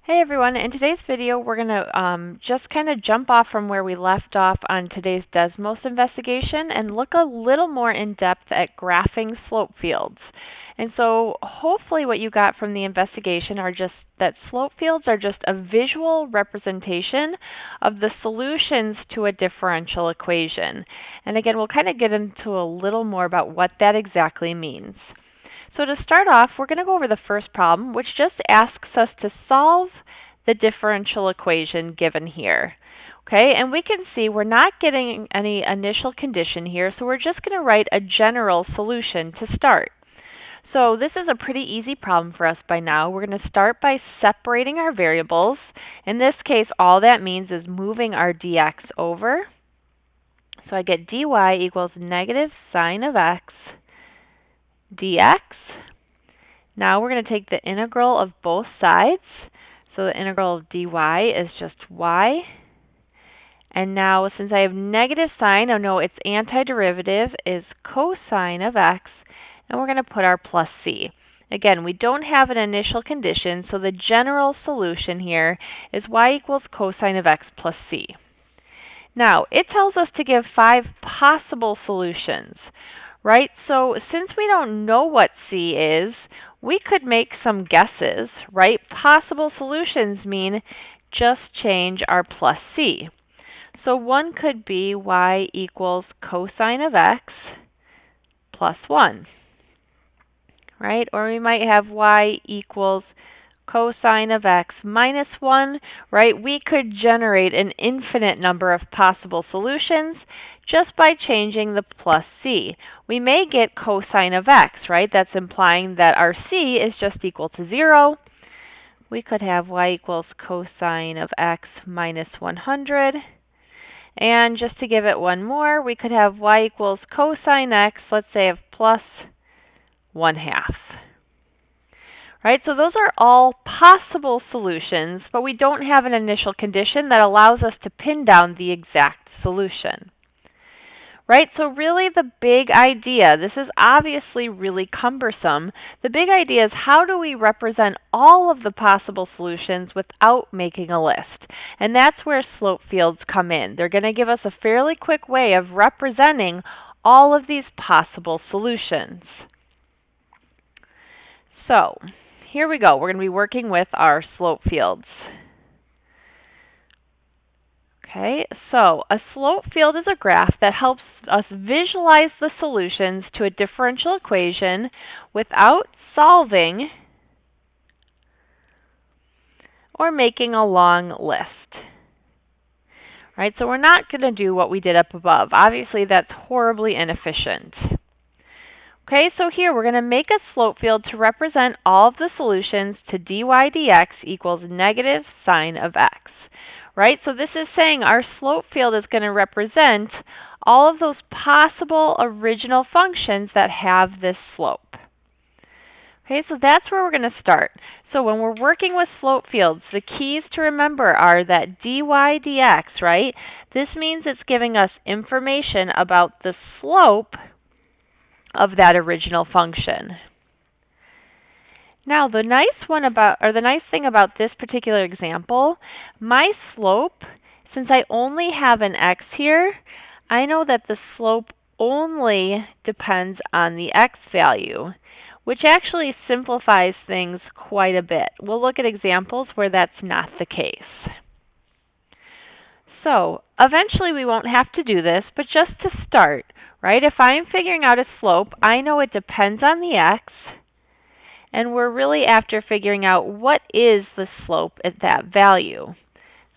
Hey everyone, in today's video we're going to just kind of jump off from where we left off on today's Desmos investigation and look a little more in depth at graphing slope fields. And so hopefully what you got from the investigation are just that slope fields are just a visual representation of the solutions to a differential equation. And again, we'll kind of get into a little more about what that exactly means. So to start off, we're going to go over the first problem, which just asks us to solve the differential equation given here. Okay, and we can see we're not getting any initial condition here, so we're just going to write a general solution to start. So this is a pretty easy problem for us by now. We're going to start by separating our variables. In this case, all that means is moving our dx over. So I get dy equals negative sine of x dx. Now we're going to take the integral of both sides. So the integral of dy is just y. And now since I have negative sign, I know its antiderivative is cosine of x. And we're going to put our plus c. Again, we don't have an initial condition, so the general solution here is y equals cosine of x plus c. Now, it tells us to give 5 possible solutions, right? So since we don't know what c is, we could make some guesses, right? Possible solutions mean just change our plus c. So one could be y equals cosine of x plus 1, right? Or we might have y equals cosine of x minus 1, right? We could generate an infinite number of possible solutions just by changing the plus c. We may get cosine of x, right? That's implying that our c is just equal to 0. We could have y equals cosine of x minus 100. And just to give it one more, we could have y equals cosine x, let's say of plus 1/2. Right, so those are all possible solutions, but we don't have an initial condition that allows us to pin down the exact solution. Right, so really the big idea, this is obviously really cumbersome. The big idea is how do we represent all of the possible solutions without making a list? And that's where slope fields come in. They're going to give us a fairly quick way of representing all of these possible solutions. So here we go. We're going to be working with our slope fields. Okay, so a slope field is a graph that helps us visualize the solutions to a differential equation without solving or making a long list. Right, so we're not going to do what we did up above. Obviously, that's horribly inefficient. Okay, so here we're going to make a slope field to represent all of the solutions to dy dx equals negative sine of x. Right, so this is saying our slope field is going to represent all of those possible original functions that have this slope. Okay, so that's where we're going to start. So when we're working with slope fields, the keys to remember are that dy dx, right? This means it's giving us information about the slope of that original function. Now, the nice thing about this particular example, my slope, since I only have an x here, I know that the slope only depends on the x value, which actually simplifies things quite a bit. We'll look at examples where that's not the case. So, eventually we won't have to do this, but just to start, right? If I'm figuring out a slope, I know it depends on the x, and we're really after figuring out what is the slope at that value.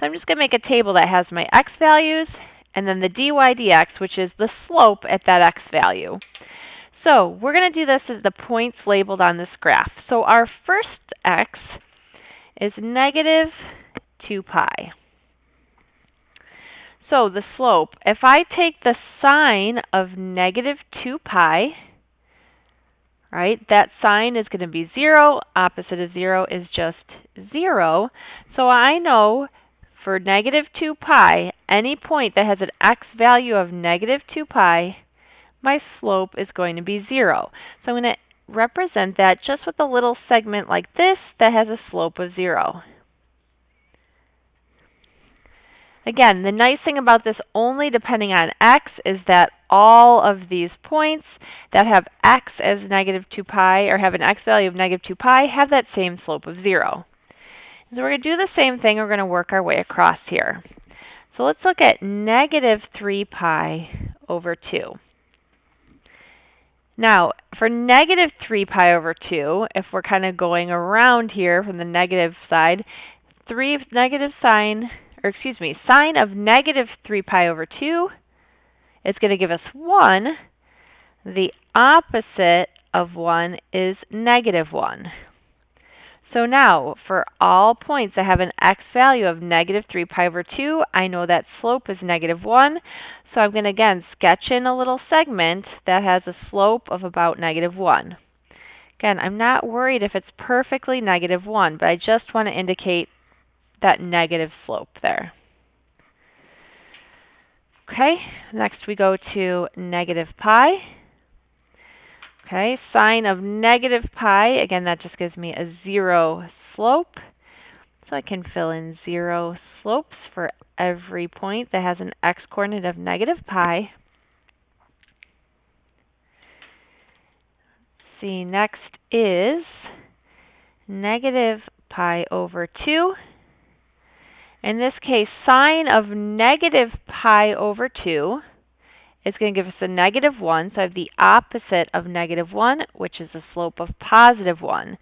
So I'm just going to make a table that has my x values and then the dy dx, which is the slope at that x value. So we're going to do this as the points labeled on this graph. So our first x is negative 2 pi. So the slope, if I take the sine of negative 2 pi, right, that sign is going to be 0. Opposite of 0 is just 0. So I know for negative 2 pi, any point that has an x value of negative 2 pi, my slope is going to be 0. So I'm going to represent that just with a little segment like this that has a slope of 0. Again, the nice thing about this only depending on x is that all of these points that have x as negative 2 pi or have an x value of negative 2 pi have that same slope of 0. So we're going to do the same thing. We're going to work our way across here. So let's look at negative 3 pi over 2. Now, for negative 3 pi over 2, if we're kind of going around here from the negative side, sine of negative 3 pi over 2 is going to give us 1. The opposite of 1 is negative 1. So now, for all points that have an x value of negative 3 pi over 2, I know that slope is negative 1. So I'm going to, again, sketch in a little segment that has a slope of about negative 1. Again, I'm not worried if it's perfectly negative 1, but I just want to indicate that negative slope there. Okay, next we go to negative pi. Okay, sine of negative pi, again, that just gives me a 0 slope. So I can fill in 0 slopes for every point that has an x-coordinate of negative pi. See, next is negative pi over 2. In this case, sine of negative pi over 2 is going to give us a negative 1. So I have the opposite of negative 1, which is a slope of positive 1.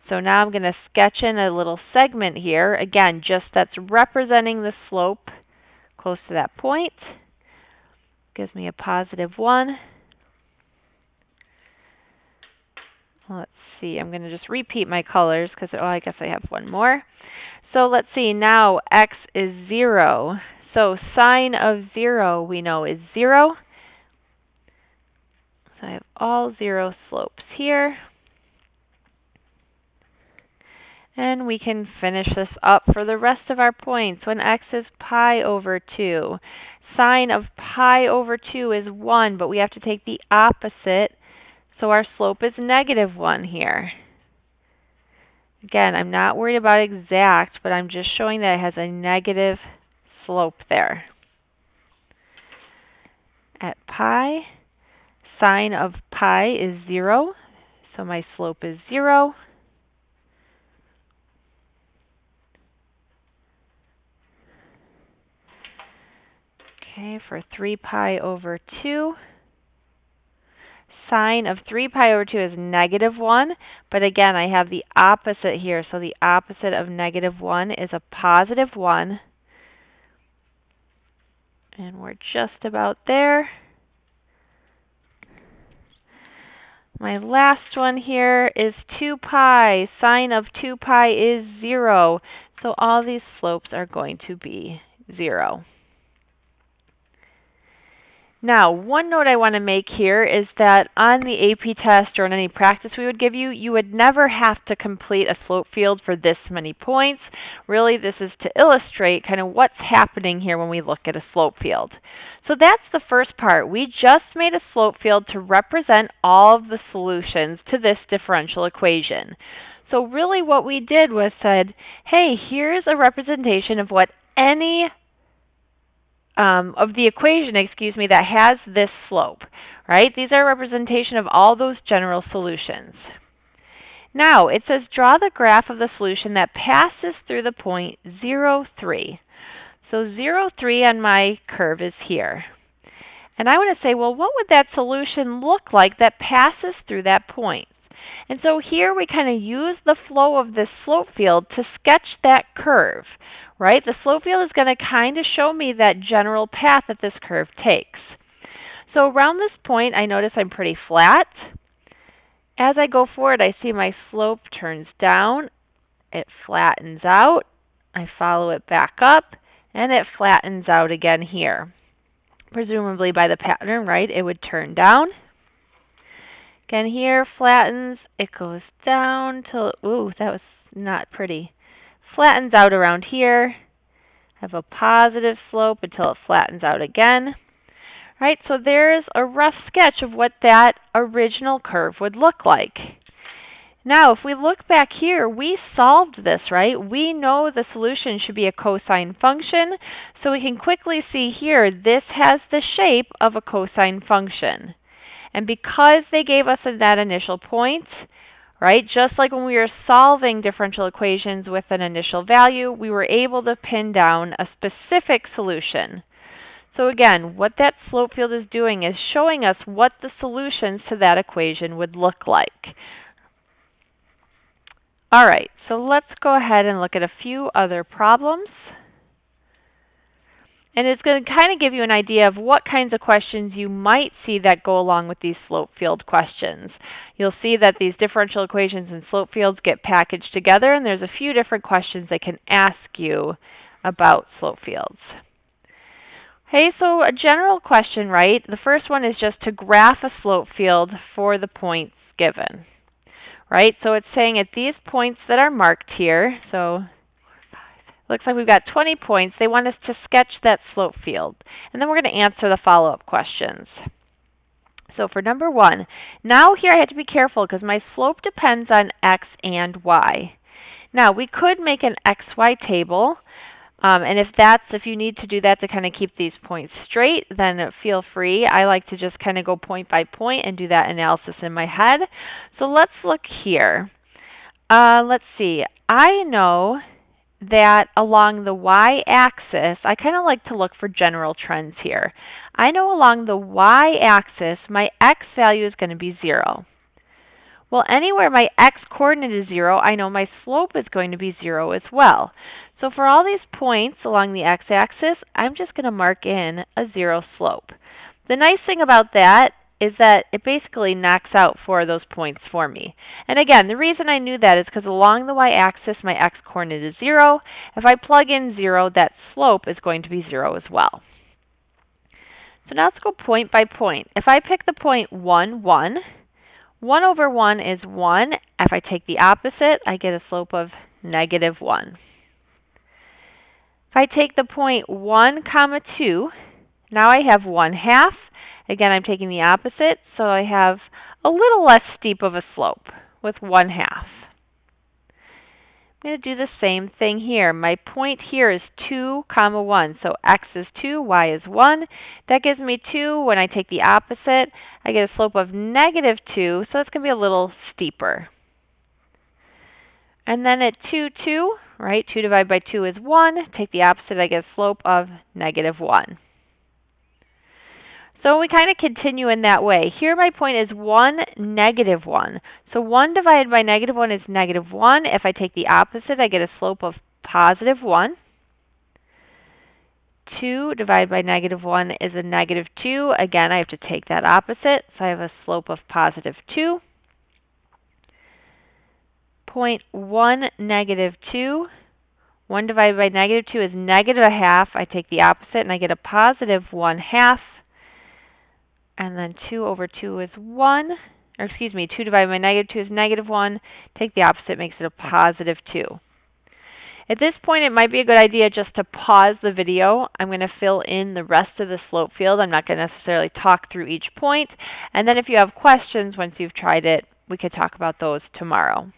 So now I'm going to sketch in a little segment here. Again, just that's representing the slope close to that point. Gives me a positive 1. Let's see, I'm going to just repeat my colors because, I guess I have one more. So let's see, now x is 0. So sine of 0 we know is 0. So I have all 0 slopes here. And we can finish this up for the rest of our points. When x is pi over 2, sine of pi over 2 is 1, but we have to take the opposite. So our slope is negative 1 here. Again, I'm not worried about exact, but I'm just showing that it has a negative slope there. At pi, sine of pi is 0, so my slope is 0. Okay, for 3 pi over 2, sine of 3 pi over 2 is negative 1, but again, I have the opposite here, so the opposite of negative 1 is a positive 1. And we're just about there. My last one here is 2 pi. Sine of 2 pi is 0, so all these slopes are going to be 0. Now, one note I want to make here is that on the AP test or in any practice we would give you, you would never have to complete a slope field for this many points. Really, this is to illustrate kind of what's happening here when we look at a slope field. So that's the first part. We just made a slope field to represent all of the solutions to this differential equation. So really what we did was said, hey, here's a representation of what any of the equation, that has this slope, right? These are a representation of all those general solutions. Now, it says draw the graph of the solution that passes through the point 0, 3. So 0, 3 on my curve is here. And I want to say, well, what would that solution look like that passes through that point? And so here we kind of use the flow of this slope field to sketch that curve, right? The slope field is going to kind of show me that general path that this curve takes. So around this point, I notice I'm pretty flat. As I go forward, I see my slope turns down. It flattens out. I follow it back up, and it flattens out again here. Presumably by the pattern, right, it would turn down. Again, here flattens, it goes down till, ooh, that was not pretty. Flattens out around here. Have a positive slope until it flattens out again. Right, so there's a rough sketch of what that original curve would look like. Now, if we look back here, we solved this, right? We know the solution should be a cosine function, so we can quickly see here this has the shape of a cosine function. And because they gave us that initial point, right, just like when we were solving differential equations with an initial value, we were able to pin down a specific solution. So again, what that slope field is doing is showing us what the solutions to that equation would look like. All right, so let's go ahead and look at a few other problems. And it's going to kind of give you an idea of what kinds of questions you might see that go along with these slope field questions. You'll see that these differential equations and slope fields get packaged together, and there's a few different questions they can ask you about slope fields. Okay, so a general question, right? The first one is just to graph a slope field for the points given. Right, so it's saying at these points that are marked here, so looks like we've got 20 points, they want us to sketch that slope field. And then we're going to answer the follow-up questions. So for number 1, now here I have to be careful because my slope depends on x and y. Now we could make an xy table. And if you need to do that to kind of keep these points straight, then feel free. I like to just kind of go point by point and do that analysis in my head. So let's look here. Let's see. I know that along the y-axis, I kind of like to look for general trends here. I know along the y-axis, my x value is going to be 0. Well, anywhere my x-coordinate is 0, I know my slope is going to be 0 as well. So for all these points along the x-axis, I'm just going to mark in a 0 slope. The nice thing about that is that it basically knocks out 4 of those points for me. And again, the reason I knew that is because along the y-axis, my x-coordinate is 0. If I plug in 0, that slope is going to be 0 as well. So now let's go point by point. If I pick the point 1, 1, 1 over 1 is 1. If I take the opposite, I get a slope of negative 1. If I take the point 1, 2, now I have 1/2. Again, I'm taking the opposite, so I have a little less steep of a slope with 1/2. I'm going to do the same thing here. My point here is 2, 1. So x is 2, y is 1. That gives me 2. When I take the opposite, I get a slope of negative 2, so it's going to be a little steeper. And then at 2, 2, right, 2 divided by 2 is 1. Take the opposite, I get a slope of negative 1. So we kind of continue in that way. Here my point is 1, negative 1. So 1 divided by negative 1 is negative 1. If I take the opposite, I get a slope of positive 1. 2 divided by negative 1 is a negative 2. Again, I have to take that opposite, so I have a slope of positive 2. Point 1, negative 2. 1 divided by negative 2 is negative 1/2. I take the opposite, and I get a positive 1/2. And then 2 over 2 is 1. Or excuse me, 2 divided by negative 2 is negative 1. Take the opposite, makes it a positive 2. At this point, it might be a good idea just to pause the video. I'm going to fill in the rest of the slope field. I'm not going to necessarily talk through each point. And then if you have questions once you've tried it, we could talk about those tomorrow.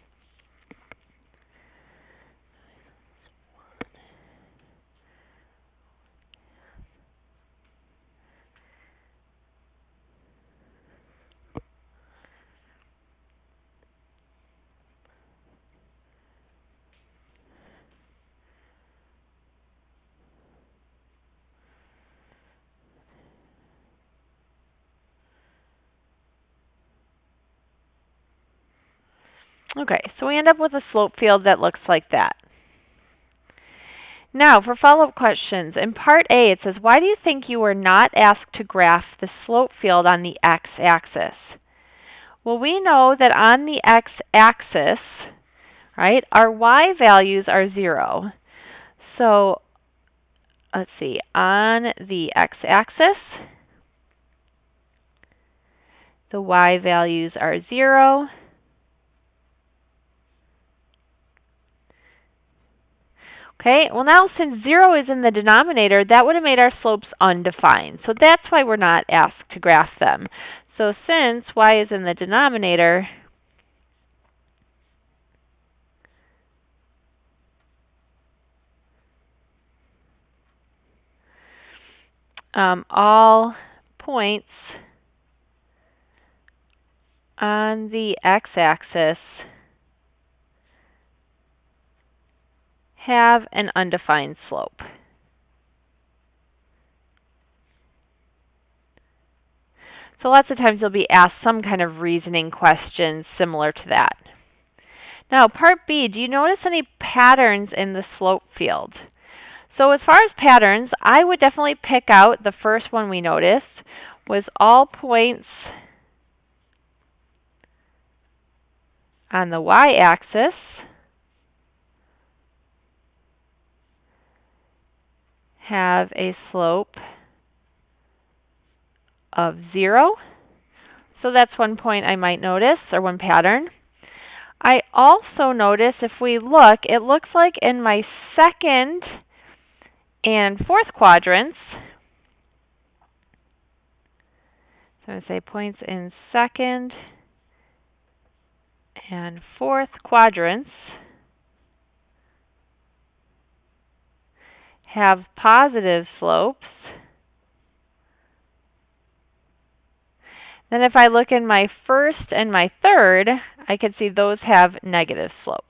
Okay, so we end up with a slope field that looks like that. Now, for follow-up questions, in Part A, it says, why do you think you were not asked to graph the slope field on the x-axis? Well, we know that on the x-axis, right, our y values are 0. So, let's see, on the x-axis, the y values are 0. Okay, well now since 0 is in the denominator, that would have made our slopes undefined. So that's why we're not asked to graph them. So since y is in the denominator, all points on the x-axis have an undefined slope. So lots of times you'll be asked some kind of reasoning question similar to that. Now, part B, do you notice any patterns in the slope field? So as far as patterns, I would definitely pick out the first one we noticed was all points on the y-axis have a slope of 0. So that's one point I might notice, or one pattern. I also notice if we look, it looks like in my second and fourth quadrants, so I'm going to say points in second and fourth quadrants have positive slopes. Then if I look in my first and my third, I can see those have negative slopes.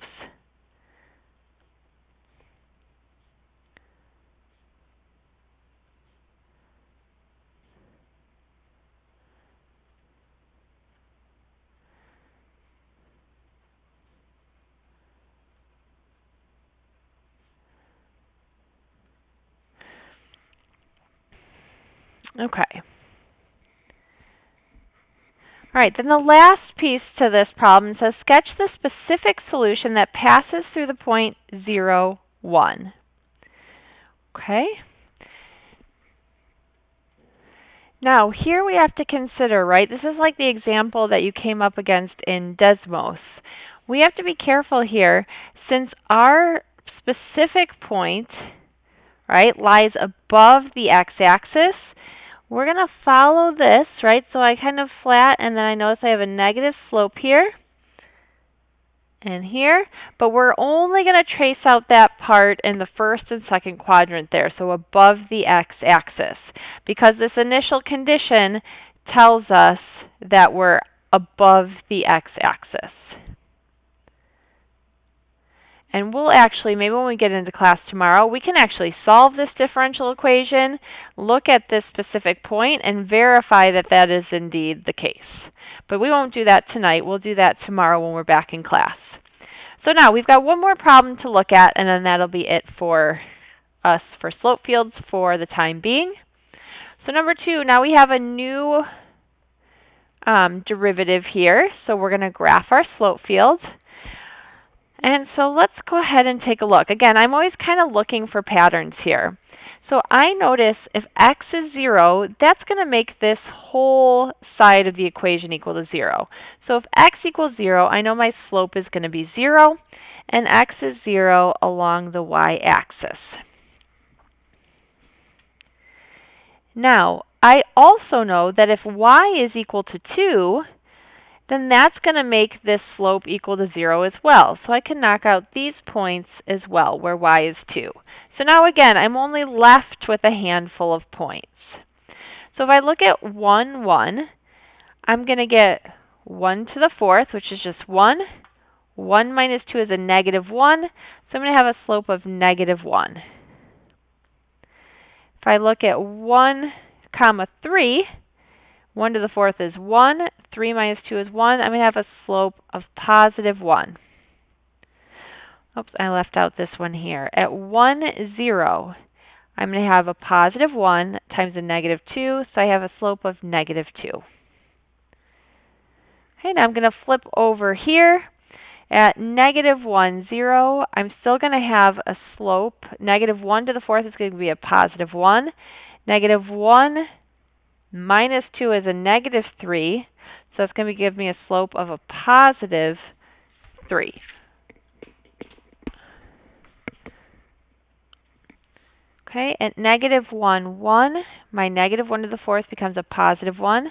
Okay. All right, then the last piece to this problem says sketch the specific solution that passes through the point 0, 1. Okay. Now, here we have to consider, right, this is like the example that you came up against in Desmos. We have to be careful here, since our specific point, right, lies above the x-axis, we're going to follow this, right? So I kind of flat, and then I notice I have a negative slope here and here, but we're only going to trace out that part in the first and second quadrant there, so above the x-axis, because this initial condition tells us that we're above the x-axis. And we'll actually, maybe when we get into class tomorrow, we can actually solve this differential equation, look at this specific point, and verify that that is indeed the case. But we won't do that tonight. We'll do that tomorrow when we're back in class. So now we've got one more problem to look at, and then that'll be it for us for slope fields for the time being. So number 2, now we have a new derivative here. So we're going to graph our slope field. And so let's go ahead and take a look. Again, I'm always kind of looking for patterns here. So I notice if x is 0, that's going to make this whole side of the equation equal to 0. So if x equals 0, I know my slope is going to be 0, and x is 0 along the y-axis. Now, I also know that if y is equal to 2, then that's going to make this slope equal to 0 as well. So I can knock out these points as well, where y is 2. So now again, I'm only left with a handful of points. So if I look at 1, 1, I'm going to get 1 to the 4th, which is just 1. 1 minus 2 is a negative 1, so I'm going to have a slope of negative 1. If I look at 1, 3, 1 to the 4th is 1. 3 minus 2 is 1. I'm going to have a slope of positive 1. Oops, I left out this one here. At 1, 0, I'm going to have a positive 1 times a negative 2, so I have a slope of negative 2. Okay, now I'm going to flip over here. At negative 1, 0, I'm still going to have a slope. Negative 1 to the 4th is going to be a positive 1. Negative 1 minus 2 is a negative 3, so it's going to give me a slope of a positive 3. Okay, at negative 1, 1, my negative 1 to the 4th becomes a positive 1.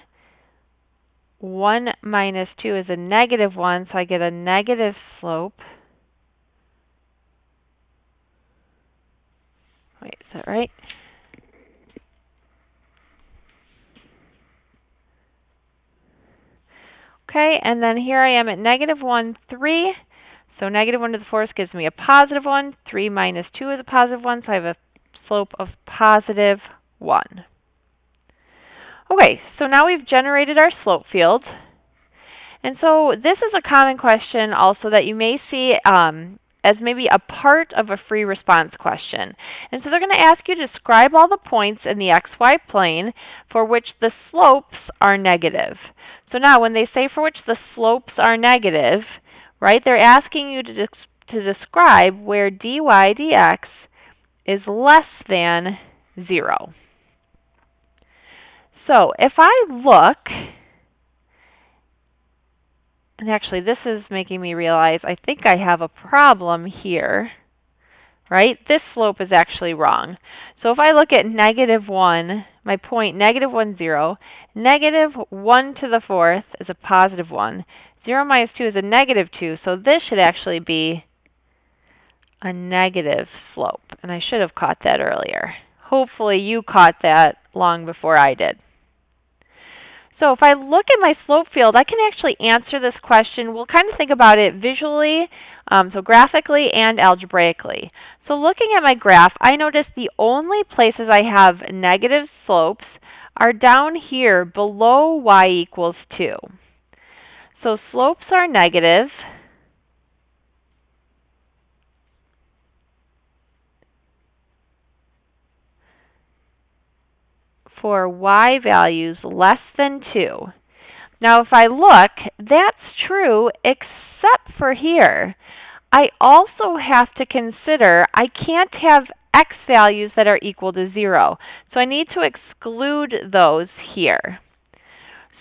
1 minus 2 is a negative 1, so I get a negative slope. Wait, is that right? Okay, and then here I am at -1, 3. So -1 to the 4th gives me a +1. 3 minus 2 is a +1, so I have a slope of +1. Okay, so now we've generated our slope field. And so this is a common question also that you may see as maybe a part of a free response question. And so they're going to ask you to describe all the points in the xy plane for which the slopes are negative. So now when they say for which the slopes are negative, right, they're asking you to describe where dy dx is less than 0. So if I look, and actually this is making me realize I think I have a problem here, right? This slope is actually wrong. So if I look at -1, my point -1, 0, -1 to the 4th is a +1. 0 minus 2 is a -2, so this should actually be a negative slope. And I should have caught that earlier. Hopefully you caught that long before I did. So if I look at my slope field, I can actually answer this question. We'll kind of think about it visually, so graphically and algebraically. So looking at my graph, I notice the only places I have negative slopes are down here below y equals 2. So slopes are negative. For y values less than 2. Now if I look, that's true except for here. I also have to consider I can't have x values that are equal to 0. So I need to exclude those here.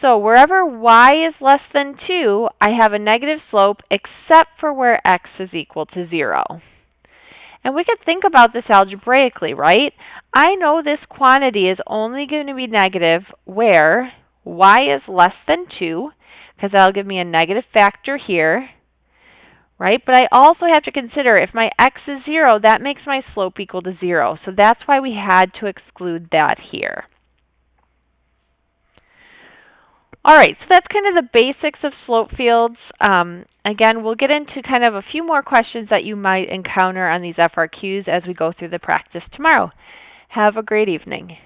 So wherever y is less than 2, I have a negative slope except for where x is equal to 0. And we could think about this algebraically, right? I know this quantity is only going to be negative where y is less than 2, because that'll give me a negative factor here, right? But I also have to consider if my x is 0, that makes my slope equal to 0. So that's why we had to exclude that here. All right, so that's kind of the basics of slope fields. Again, we'll get into kind of a few more questions that you might encounter on these FRQs as we go through the practice tomorrow. Have a great evening.